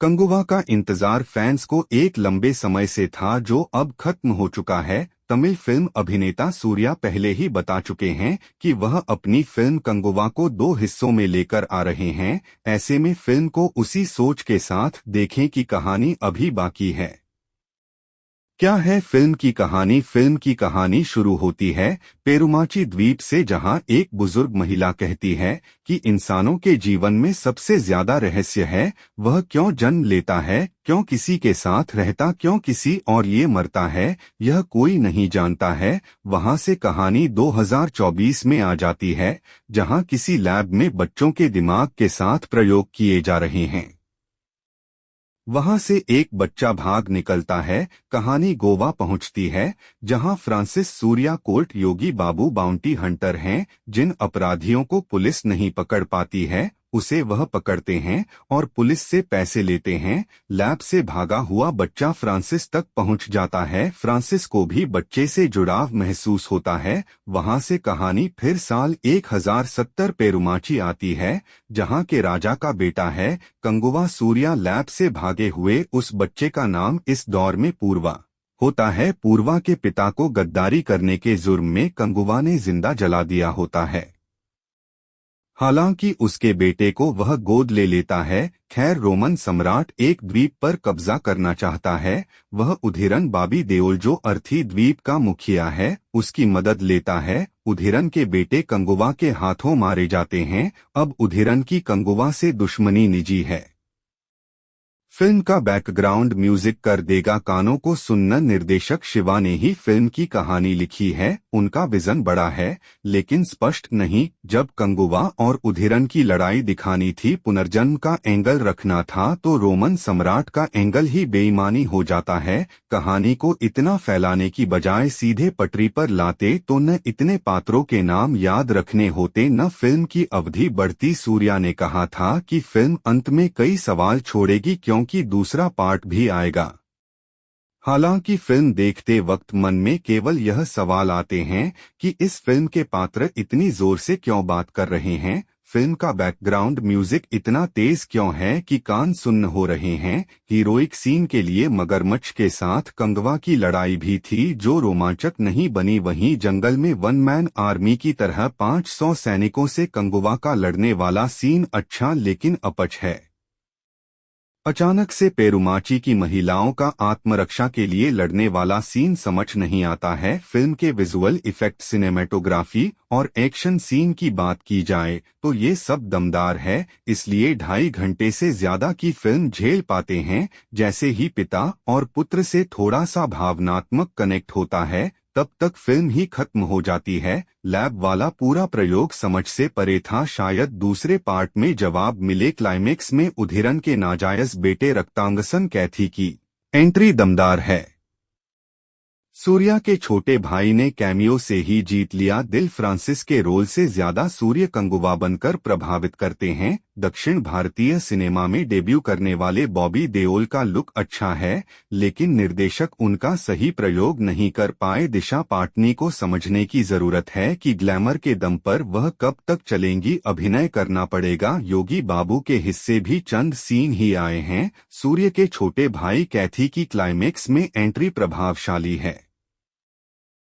कंगुवा का इंतजार फैंस को एक लंबे समय से था जो अब खत्म हो चुका है। तमिल फिल्म अभिनेता सूर्या पहले ही बता चुके हैं कि वह अपनी फिल्म कंगुवा को 2 हिस्सों में लेकर आ रहे हैं। ऐसे में फिल्म को उसी सोच के साथ देखें कि कहानी अभी बाकी है। क्या है फिल्म की कहानी? फिल्म की कहानी शुरू होती है पेरुमाची द्वीप से, जहां एक बुजुर्ग महिला कहती है कि इंसानों के जीवन में सबसे ज्यादा रहस्य है वह क्यों जन्म लेता है, क्यों किसी के साथ रहता, क्यों किसी और ये मरता है, यह कोई नहीं जानता है। वहां से कहानी 2024 में आ जाती है, जहां किसी लैब में बच्चों के दिमाग के साथ प्रयोग किए जा रहे हैं। वहां से एक बच्चा भाग निकलता है। कहानी गोवा पहुंचती है, जहां फ्रांसिस सूर्या कोर्ट योगी बाबू बाउंटी हंटर हैं। जिन अपराधियों को पुलिस नहीं पकड़ पाती है उसे वह पकड़ते हैं और पुलिस से पैसे लेते हैं। लैब से भागा हुआ बच्चा फ्रांसिस तक पहुंच जाता है। फ्रांसिस को भी बच्चे से जुड़ाव महसूस होता है। वहां से कहानी फिर साल 1070 पेरुमाची आती है, जहां के राजा का बेटा है कंगुवा। सूर्या लैब से भागे हुए उस बच्चे का नाम इस दौर में पूर्वा होता है। पूर्वा के पिता को गद्दारी करने के जुर्म में कंगुवा ने जिंदा जला दिया होता है। हालांकि उसके बेटे को वह गोद ले लेता है। खैर, रोमन सम्राट एक द्वीप पर कब्जा करना चाहता है। वह उधिरन बाबी देओल, जो अर्थी द्वीप का मुखिया है, उसकी मदद लेता है। उधिरन के बेटे कंगुवा के हाथों मारे जाते हैं। अब उधिरन की कंगुवा से दुश्मनी निजी है। फिल्म का बैकग्राउंड म्यूजिक कर देगा कानों को सुनना। निर्देशक शिवा ने ही फिल्म की कहानी लिखी है। उनका विजन बड़ा है लेकिन स्पष्ट नहीं। जब कंगुवा और उधिरन की लड़ाई दिखानी थी, पुनर्जन्म का एंगल रखना था, तो रोमन सम्राट का एंगल ही बेईमानी हो जाता है। कहानी को इतना फैलाने की बजाय सीधे पटरी पर लाते तो न इतने पात्रों के नाम याद रखने होते, न फिल्म की अवधि बढ़ती। सूर्या ने कहा था कि फिल्म अंत में कई सवाल छोड़ेगी क्योंकि दूसरा पार्ट भी आएगा। हालांकि फिल्म देखते वक्त मन में केवल यह सवाल आते हैं कि इस फिल्म के पात्र इतनी जोर से क्यों बात कर रहे हैं, फिल्म का बैकग्राउंड म्यूजिक इतना तेज क्यों है कि कान सुन्न हो रहे हैं। हीरोइक सीन के लिए मगरमच्छ के साथ कंगवा की लड़ाई भी थी जो रोमांचक नहीं बनी। वहीं जंगल में वन मैन आर्मी की तरह 500 सैनिकों से कंगवा का लड़ने वाला सीन अच्छा लेकिन अपच है। अचानक से पेरुमाची की महिलाओं का आत्मरक्षा के लिए लड़ने वाला सीन समझ नहीं आता है। फिल्म के विजुअल इफेक्ट, सिनेमेटोग्राफी और एक्शन सीन की बात की जाए तो ये सब दमदार है, इसलिए 2.5 घंटे से ज्यादा की फिल्म झेल पाते हैं। जैसे ही पिता और पुत्र से थोड़ा सा भावनात्मक कनेक्ट होता है, तब तक फिल्म ही खत्म हो जाती है। लैब वाला पूरा प्रयोग समझ से परे था। शायद दूसरे पार्ट में जवाब मिले। क्लाइमेक्स में उधिरन के नाजायज बेटे रक्तांगसन कैथी की एंट्री दमदार है। सूर्या के छोटे भाई ने कैमियो से ही जीत लिया दिल। फ्रांसिस के रोल से ज्यादा सूर्य कंगुवा बनकर प्रभावित करते हैं। दक्षिण भारतीय सिनेमा में डेब्यू करने वाले बॉबी देओल का लुक अच्छा है, लेकिन निर्देशक उनका सही प्रयोग नहीं कर पाए। दिशा पाटनी को समझने की जरूरत है कि ग्लैमर के दम पर वह कब तक चलेंगी। अभिनय करना पड़ेगा। योगी बाबू के हिस्से भी चंद सीन ही आए हैं। सूर्य के छोटे भाई कैथी की क्लाइमेक्स में एंट्री प्रभावशाली है।